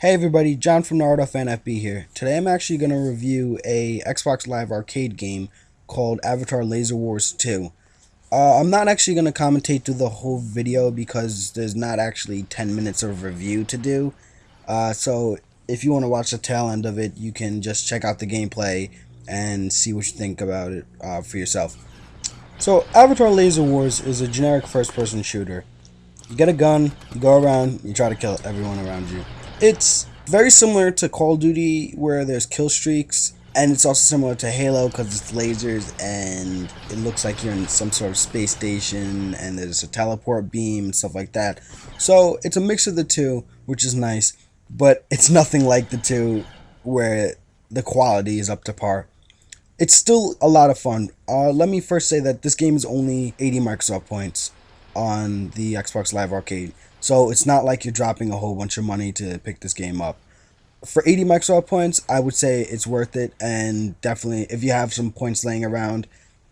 Hey everybody, John from Naruto Fan FB here. Today I'm actually going to review a Xbox Live Arcade game called Avatar Laser Wars 2. I'm not actually going to commentate through the whole video because there's not actually 10 minutes of review to do. So if you want to watch the tail end of it, you can just check out the gameplay and see what you think about it for yourself. So Avatar Laser Wars is a generic first-person shooter. You get a gun, you go around, you try to kill everyone around you. It's very similar to Call of Duty where there's kill streaks, and it's also similar to Halo because it's lasers and it looks like you're in some sort of space station and there's a teleport beam and stuff like that. So it's a mix of the two, which is nice, but it's nothing like the two where the quality is up to par. It's still a lot of fun. Let me first say that this game is only 80 Microsoft points on the Xbox Live Arcade. So it's not like you're dropping a whole bunch of money to pick this game up. For 80 Microsoft points, I would say it's worth it, and definitely if you have some points laying around,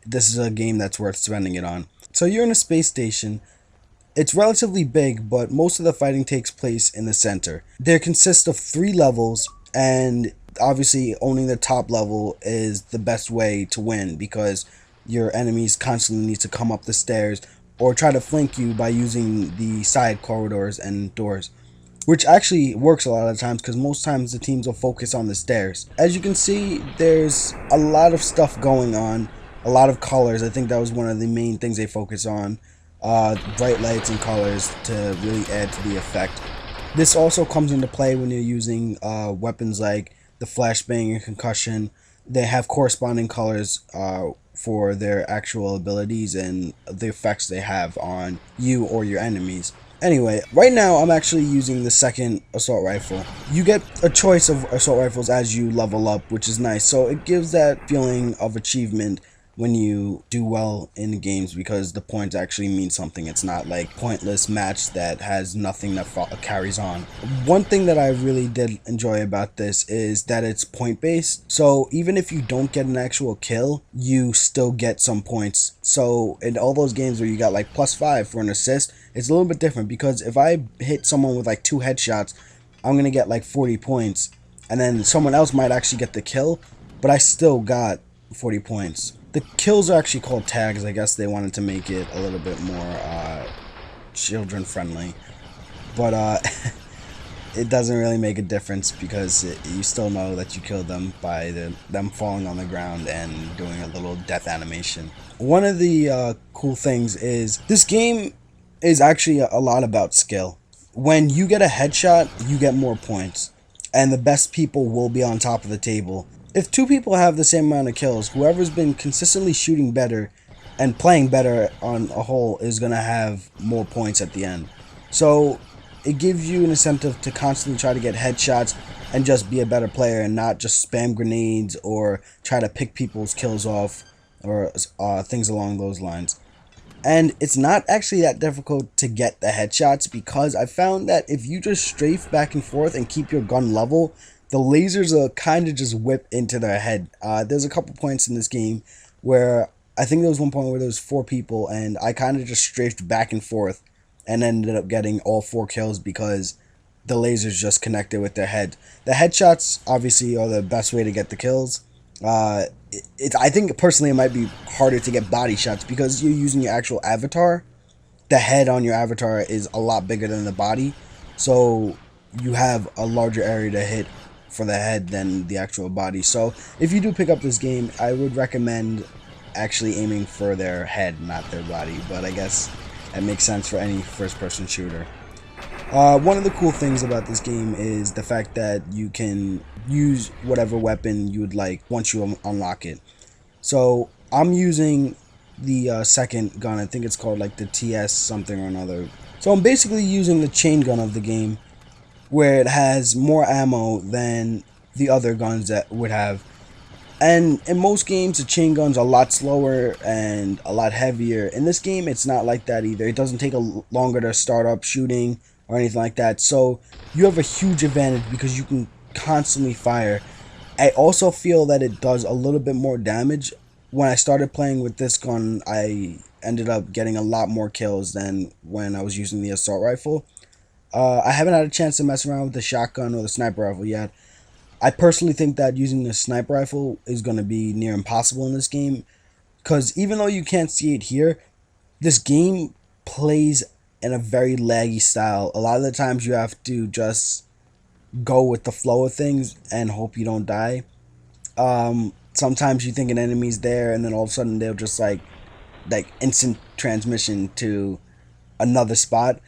this is a game that's worth spending it on. So you're in a space station. It's relatively big, but most of the fighting takes place in the center. There consists of 3 levels, and obviously owning the top level is the best way to win because your enemies constantly need to come up the stairs or try to flank you by using the side corridors and doors, which actually works a lot of times because most times the teams will focus on the stairs. As you can see, there's a lot of stuff going on, a lot of colors. I think that was one of the main things they focus on, bright lights and colors to really add to the effect. This also comes into play when you're using weapons like the flashbang and concussion. They have corresponding colors for their actual abilities and the effects they have on you or your enemies. Anyway, right now I'm actually using the second assault rifle. You get a choice of assault rifles as you level up, which is nice. So it gives that feeling of achievement when you do well in the games because the points actually mean something. It's not like pointless match that has nothing that carries on. One thing that I really did enjoy about this is that it's point based. So even if you don't get an actual kill, you still get some points. So in all those games where you got like +5 for an assist, it's a little bit different because if I hit someone with like 2 headshots, I'm gonna get like 40 points, and then someone else might actually get the kill, but I still got 40 points. The kills are actually called tags. I guess they wanted to make it a little bit more children friendly, but it doesn't really make a difference because you still know that you killed them by them falling on the ground and doing a little death animation. One of the cool things is this game is actually a lot about skill. When you get a headshot, you get more points, and the best people will be on top of the table. If 2 people have the same amount of kills, whoever's been consistently shooting better and playing better on a whole is going to have more points at the end. So it gives you an incentive to constantly try to get headshots and just be a better player and not just spam grenades or try to pick people's kills off or things along those lines. And it's not actually that difficult to get the headshots because I found that if you just strafe back and forth and keep your gun level, the lasers will kind of just whip into their head. There's a couple points in this game where I think there was one point where there was 4 people and I kind of just strafed back and forth and ended up getting all 4 kills because the lasers just connected with their head. The headshots obviously are the best way to get the kills. I think personally it might be harder to get body shots because you're using your actual avatar. The head on your avatar is a lot bigger than the body, so you have a larger area to hit for the head than the actual body. So if you do pick up this game, I would recommend actually aiming for their head, not their body, but I guess that makes sense for any first-person shooter. One of the cool things about this game is the fact that you can use whatever weapon you would like once you unlock it. So I'm using the second gun. I think it's called like the TS something or another. So I'm basically using the chain gun of the game, where it has more ammo than the other guns that would have. And in most games, the chain gun's a lot slower and a lot heavier. In this game, it's not like that either. It doesn't take longer to start up shooting or anything like that. So you have a huge advantage because you can constantly fire. I also feel that it does a little bit more damage. When I started playing with this gun, I ended up getting a lot more kills than when I was using the assault rifle. I haven't had a chance to mess around with the shotgun or the sniper rifle yet. I personally think that using the sniper rifle is going to be near impossible in this game, because even though you can't see it here, this game plays in a very laggy style. A lot of the times you have to just go with the flow of things and hope you don't die. Sometimes you think an enemy's there, and then all of a sudden they'll just like instant transmission to another spot,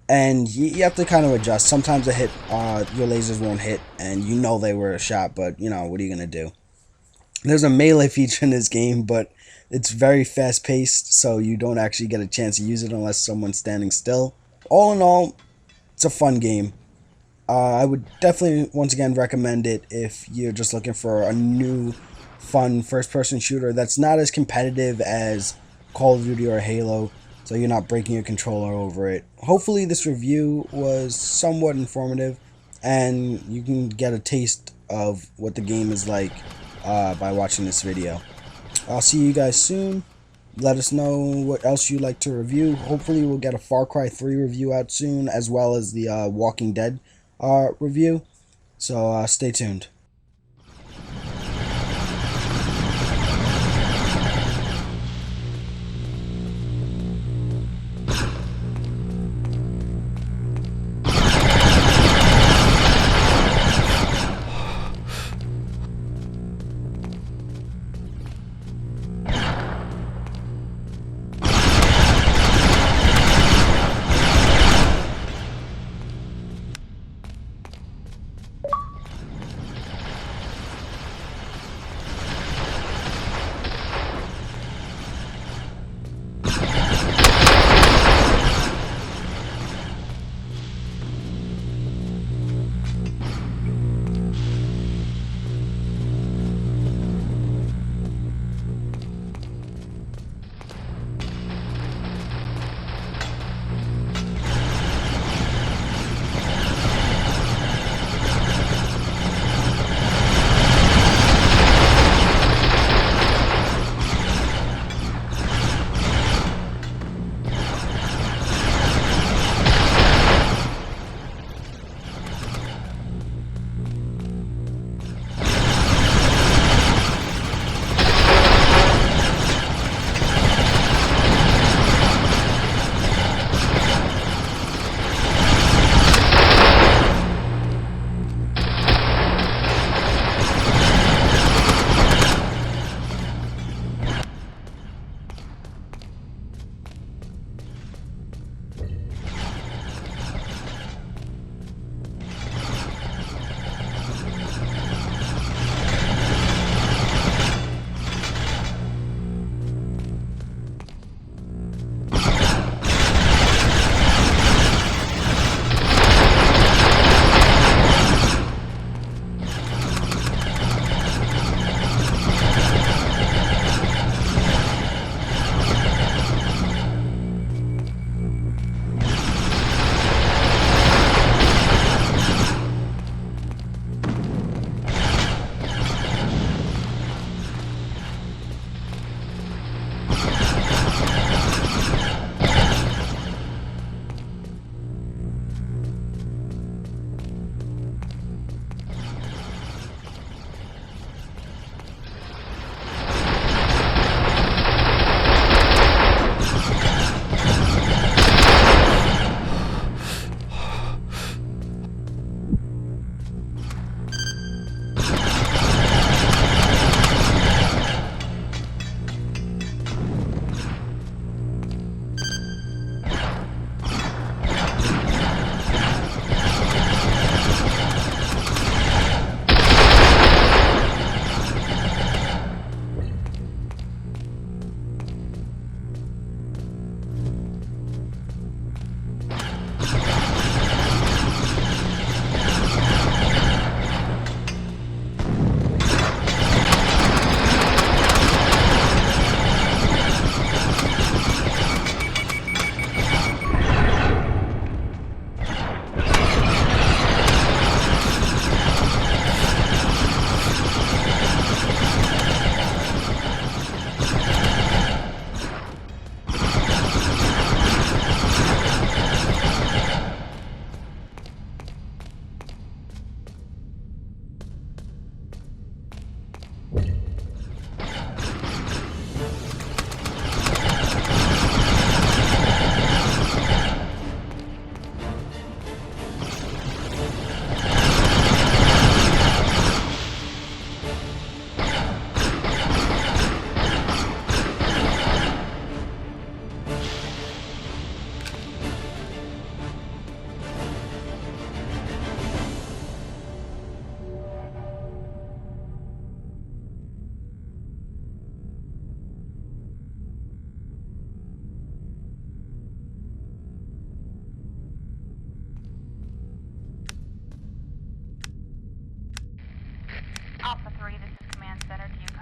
and you have to kind of adjust. Sometimes your lasers won't hit, and you know they were a shot, but you know what are you gonna do? There's a melee feature in this game, but it's very fast paced, so you don't actually get a chance to use it unless someone's standing still. All in all, it's a fun game. I would definitely, once again, recommend it if you're just looking for a new, fun first-person shooter that's not as competitive as Call of Duty or Halo, so you're not breaking your controller over it. Hopefully this review was somewhat informative, and you can get a taste of what the game is like by watching this video. I'll see you guys soon. Let us know what else you'd like to review. Hopefully we'll get a Far Cry 3 review out soon, as well as the Walking Dead review. So stay tuned.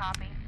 copy.